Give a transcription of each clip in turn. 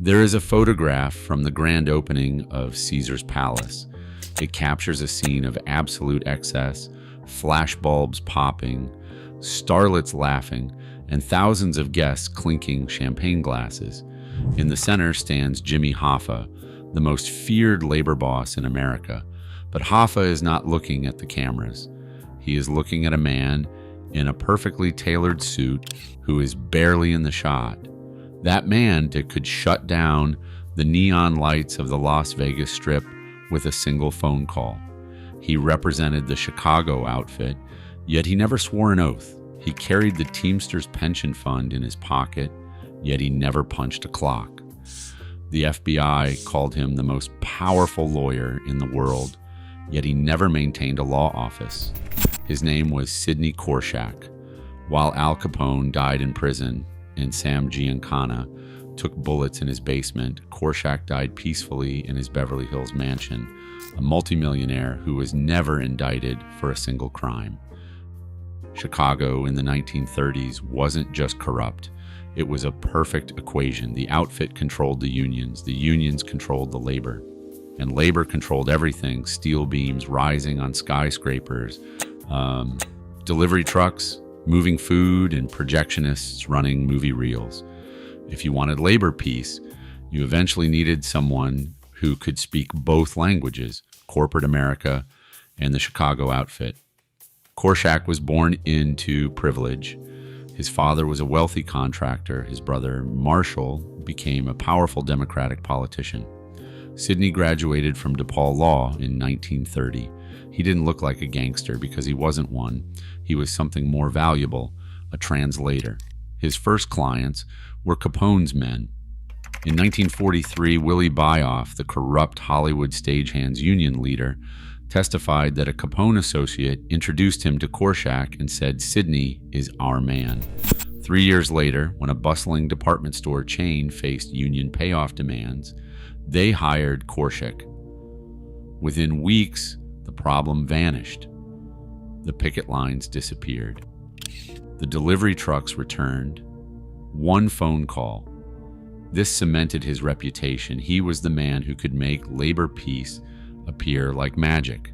There is a photograph from the grand opening of Caesar's Palace. It captures a scene of absolute excess, flashbulbs popping, starlets laughing, and thousands of guests clinking champagne glasses. In the center stands Jimmy Hoffa, the most feared labor boss in America. But Hoffa is not looking at the cameras. He is looking at a man in a perfectly tailored suit who is barely in the shot. That man that could shut down the neon lights of the Las Vegas Strip with a single phone call. He represented the Chicago outfit, yet he never swore an oath. He carried the Teamsters pension fund in his pocket, yet he never punched a clock. The FBI called him the most powerful lawyer in the world, yet he never maintained a law office. His name was Sidney Korshak. While Al Capone died in prison and Sam Giancana took bullets in his basement, Korshak died peacefully in his Beverly Hills mansion, a multimillionaire who was never indicted for a single crime. Chicago in the 1930s wasn't just corrupt. It was a perfect equation. The outfit controlled the unions controlled the labor, and labor controlled everything: steel beams rising on skyscrapers, delivery trucks moving food, and projectionists running movie reels. If you wanted labor peace, you eventually needed someone who could speak both languages, corporate America and the Chicago outfit. Korshak was born into privilege. His father was a wealthy contractor. His brother, Marshall, became a powerful Democratic politician. Sidney graduated from DePaul Law in 1930. He didn't look like a gangster because he wasn't one. He was something more valuable, a translator. His first clients were Capone's men. In 1943, Willie Byoff, the corrupt Hollywood stagehands union leader, testified that a Capone associate introduced him to Korshak and said, "Sidney is our man." 3 years later, when a bustling department store chain faced union payoff demands, they hired Korshak. Within weeks, the problem vanished. The picket lines disappeared. The delivery trucks returned. One phone call. This cemented his reputation. He was the man who could make labor peace appear like magic.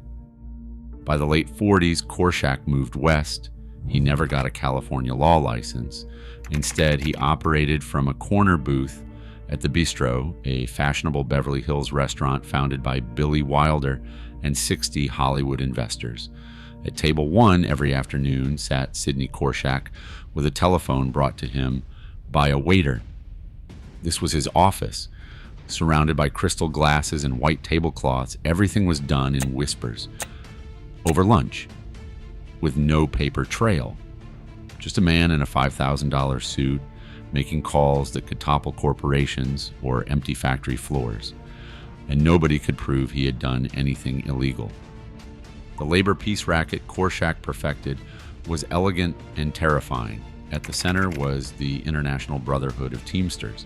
By the late 40s, Korshak moved west. He never got a California law license. Instead, he operated from a corner booth at the Bistro, a fashionable Beverly Hills restaurant founded by Billy Wilder and 60 Hollywood investors. At table 1 every afternoon sat Sydney Korshak with a telephone brought to him by a waiter. This was his office. Surrounded by crystal glasses and white tablecloths, everything was done in whispers. Over lunch, with no paper trail. Just a man in a $5,000 suit making calls that could topple corporations or empty factory floors. And nobody could prove he had done anything illegal. The labor peace racket Korshak perfected was elegant and terrifying. At the center was the International Brotherhood of Teamsters.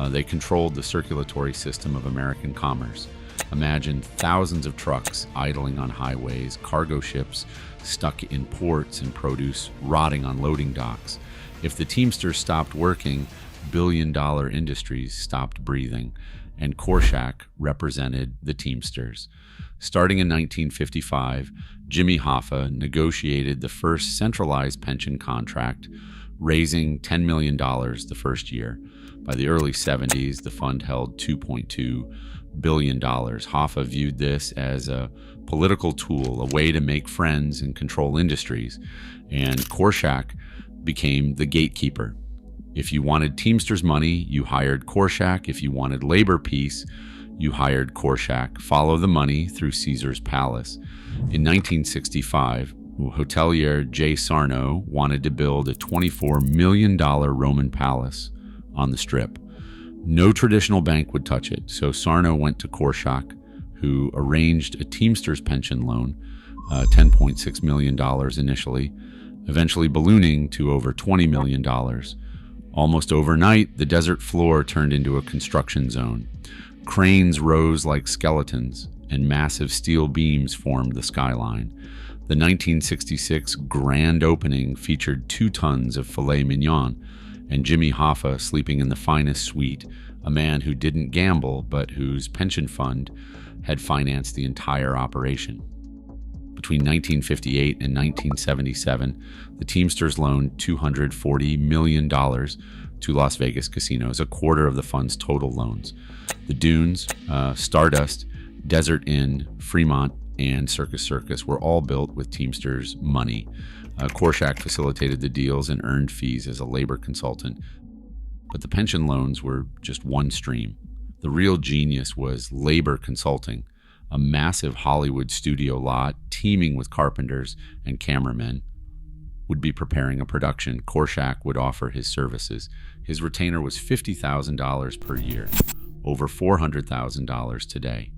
They controlled the circulatory system of American commerce. Imagine thousands of trucks idling on highways, cargo ships stuck in ports, and produce rotting on loading docks. If the Teamsters stopped working, billion-dollar industries stopped breathing, and Korshak represented the Teamsters. Starting in 1955, Jimmy Hoffa negotiated the first centralized pension contract, raising $10 million the first year. By the early 70s, the fund held $2.2 billion. Hoffa viewed this as a political tool, a way to make friends and control industries, and Korshak became the gatekeeper. If you wanted Teamsters money, you hired Korshak. If you wanted labor peace, you hired Korshak. Follow the money through Caesar's Palace. In 1965, hotelier Jay Sarno wanted to build a $24 million Roman palace on the Strip. No traditional bank would touch it, so Sarno went to Korshak, who arranged a Teamsters pension loan, $10.6 million initially, eventually ballooning to over $20 million. Almost overnight, the desert floor turned into a construction zone. Cranes rose like skeletons, and massive steel beams formed the skyline. The 1966 grand opening featured 2 tons of filet mignon, and Jimmy Hoffa sleeping in the finest suite a man who didn't gamble but whose pension fund had financed the entire operation. Between 1958 and 1977, the Teamsters loaned $240 million to Las Vegas casinos, a quarter of the fund's total loans. The Dunes, Stardust, Desert Inn, Fremont, and Circus were all built with Teamsters money. Korshak facilitated the deals and earned fees as a labor consultant. But the pension loans were just one stream. The real genius was labor consulting, a massive Hollywood studio lot teeming with carpenters and cameramen would be preparing a production. Korshak would offer his services. His retainer was $50,000 per year, over $400,000 today.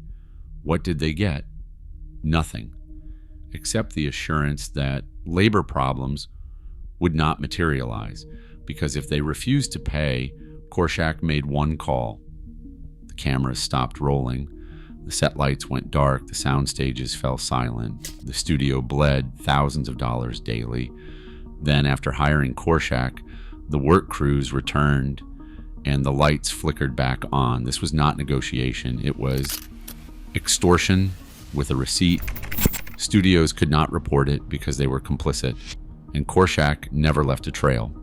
What did they get? Nothing, except the assurance that labor problems would not materialize, because if they refused to pay, Korshak made one call. The cameras stopped rolling. The set lights went dark. The sound stages fell silent. The studio bled thousands of dollars daily. Then, after hiring Korshak, the work crews returned and the lights flickered back on. This was not negotiation. It was extortion with a receipt. Studios could not report it because they were complicit, and Korshak never left a trail.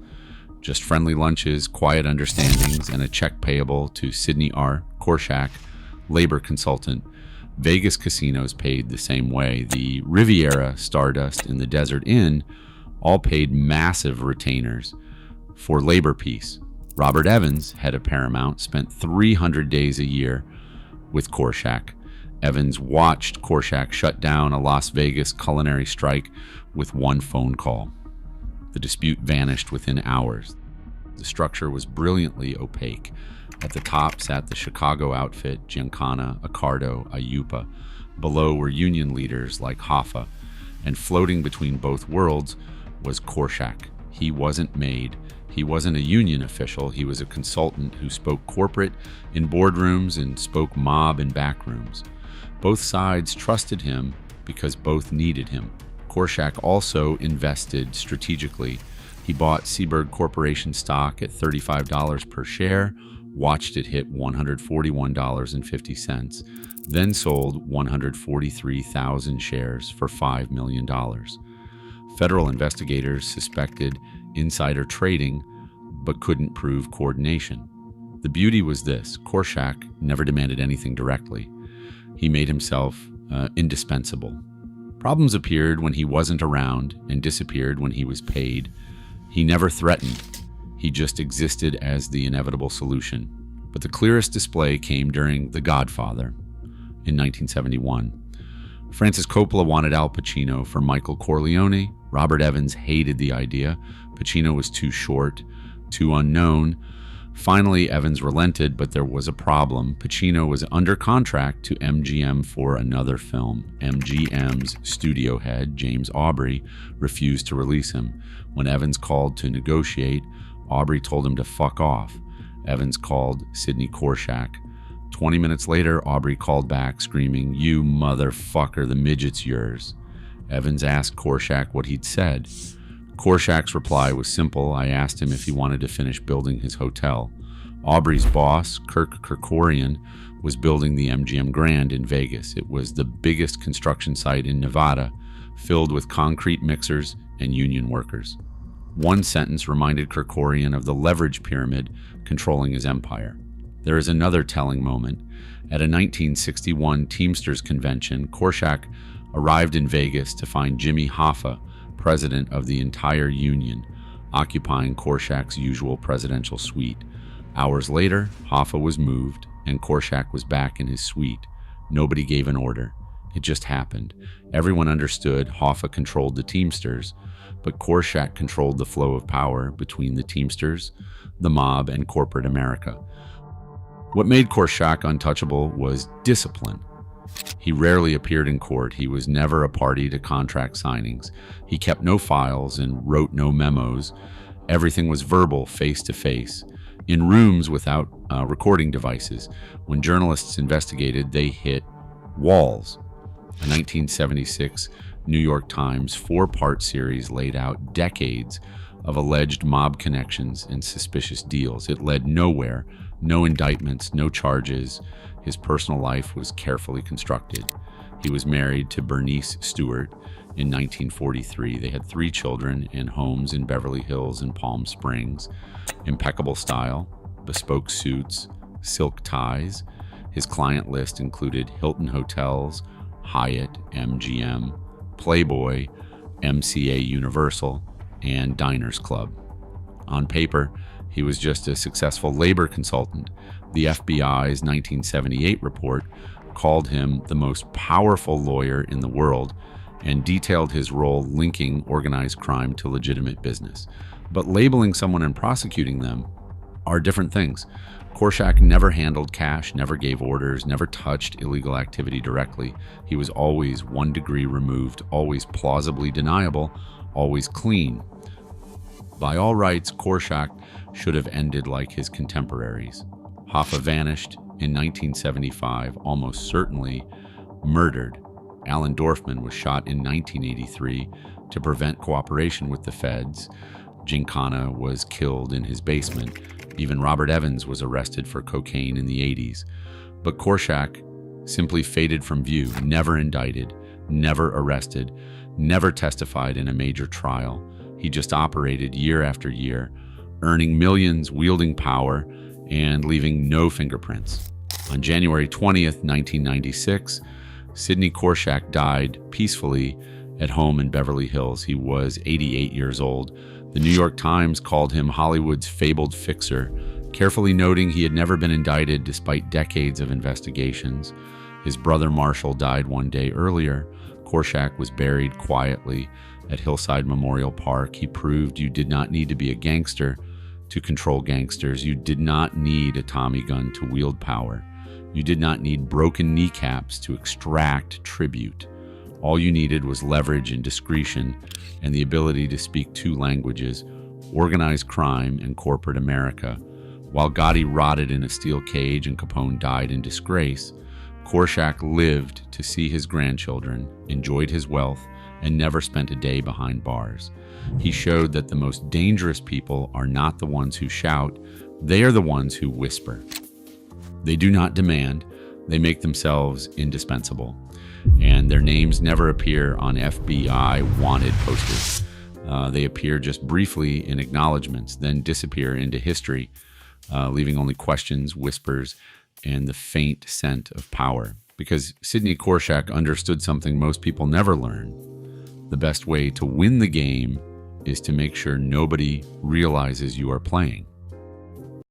Just friendly lunches, quiet understandings, and a check payable to Sidney Korshak, labor consultant. Vegas casinos paid the same way. The Riviera, Stardust, and the Desert Inn all paid massive retainers for labor peace. Robert Evans, head of Paramount, spent 300 days a year with Korshak. Evans watched Korshak shut down a Las Vegas culinary strike with one phone call. The dispute vanished within hours. The structure was brilliantly opaque. At the top sat the Chicago outfit, Giancana, Accardo, Ayupa. Below were union leaders like Hoffa. And floating between both worlds was Korshak. He wasn't made. He wasn't a union official. He was a consultant who spoke corporate in boardrooms and spoke mob in back rooms. Both sides trusted him because both needed him. Korshak also invested strategically. He bought Seaberg Corporation stock at $35 per share, watched it hit $141.50, then sold 143,000 shares for $5 million. Federal investigators suspected insider trading, but couldn't prove coordination. The beauty was this: Korshak never demanded anything directly. He made himself indispensable. Problems appeared when he wasn't around and disappeared when he was paid. He never threatened. He just existed as the inevitable solution. But the clearest display came during The Godfather in 1971. Francis Coppola wanted Al Pacino for Michael Corleone. Robert Evans hated the idea. Pacino was too short, too unknown. Finally, Evans relented, but there was a problem. Pacino was under contract to MGM for another film. MGM's studio head, James Aubrey, refused to release him. When Evans called to negotiate, Aubrey told him to fuck off. Evans called Sydney Korshak. 20 minutes later, Aubrey called back, screaming, "You motherfucker, the midget's yours." Evans asked Korshak what he'd said. Korshak's reply was simple. I asked him if he wanted to finish building his hotel. Aubrey's boss, Kirk Kerkorian, was building the MGM Grand in Vegas. It was the biggest construction site in Nevada, filled with concrete mixers and union workers. One sentence reminded Kerkorian of the leverage pyramid controlling his empire. There is another telling moment. At a 1961 Teamsters convention, Korshak arrived in Vegas to find Jimmy Hoffa, president of the entire union, occupying Korshak's usual presidential suite. Hours later, Hoffa was moved, and Korshak was back in his suite. Nobody gave an order. It just happened. Everyone understood Hoffa controlled the Teamsters, but Korshak controlled the flow of power between the Teamsters, the mob, and corporate America. What made Korshak untouchable was discipline. He rarely appeared in court. He was never a party to contract signings. He kept no files and wrote no memos. Everything was verbal, face-to-face, in rooms without recording devices. When journalists investigated, they hit walls. A 1976 New York Times 4-part series laid out decades of alleged mob connections and suspicious deals. It led nowhere. No indictments, no charges. His personal life was carefully constructed. He was married to Bernice Stewart in 1943. They had 3 children and homes in Beverly Hills and Palm Springs. Impeccable style, bespoke suits, silk ties. His client list included Hilton Hotels, Hyatt, MGM, Playboy, MCA Universal, and Diners Club. On paper, he was just a successful labor consultant. The FBI's 1978 report called him the most powerful lawyer in the world and detailed his role linking organized crime to legitimate business. But labeling someone and prosecuting them are different things. Korshak never handled cash, never gave orders, never touched illegal activity directly. He was always 1 degree removed, always plausibly deniable, always clean. By all rights, Korshak should have ended like his contemporaries. Hoffa vanished in 1975, almost certainly murdered. Alan Dorfman was shot in 1983 to prevent cooperation with the feds. Gincana was killed in his basement. Even Robert Evans was arrested for cocaine in the 80s. But Korshak simply faded from view, never indicted, never arrested, never testified in a major trial. He just operated year after year, earning millions, wielding power, and leaving no fingerprints. On January 20th, 1996, Sydney Korshak died peacefully at home in Beverly Hills. He was 88 years old. The New York Times called him Hollywood's fabled fixer, carefully noting he had never been indicted despite decades of investigations. His brother Marshall died 1 day earlier. Korshak was buried quietly at Hillside Memorial Park. He proved you did not need to be a gangster to control gangsters. You did not need a Tommy gun to wield power. You did not need broken kneecaps to extract tribute. All you needed was leverage and discretion and the ability to speak 2 languages, organized crime and corporate America. While Gotti rotted in a steel cage and Capone died in disgrace, Korshak lived to see his grandchildren, enjoyed his wealth, and never spent a day behind bars. He showed that the most dangerous people are not the ones who shout, they are the ones who whisper. They do not demand, they make themselves indispensable. And their names never appear on FBI wanted posters. They appear just briefly in acknowledgments, then disappear into history, leaving only questions, whispers, and the faint scent of power. Because Sydney Korshak understood something most people never learn. The best way to win the game is to make sure nobody realizes you are playing.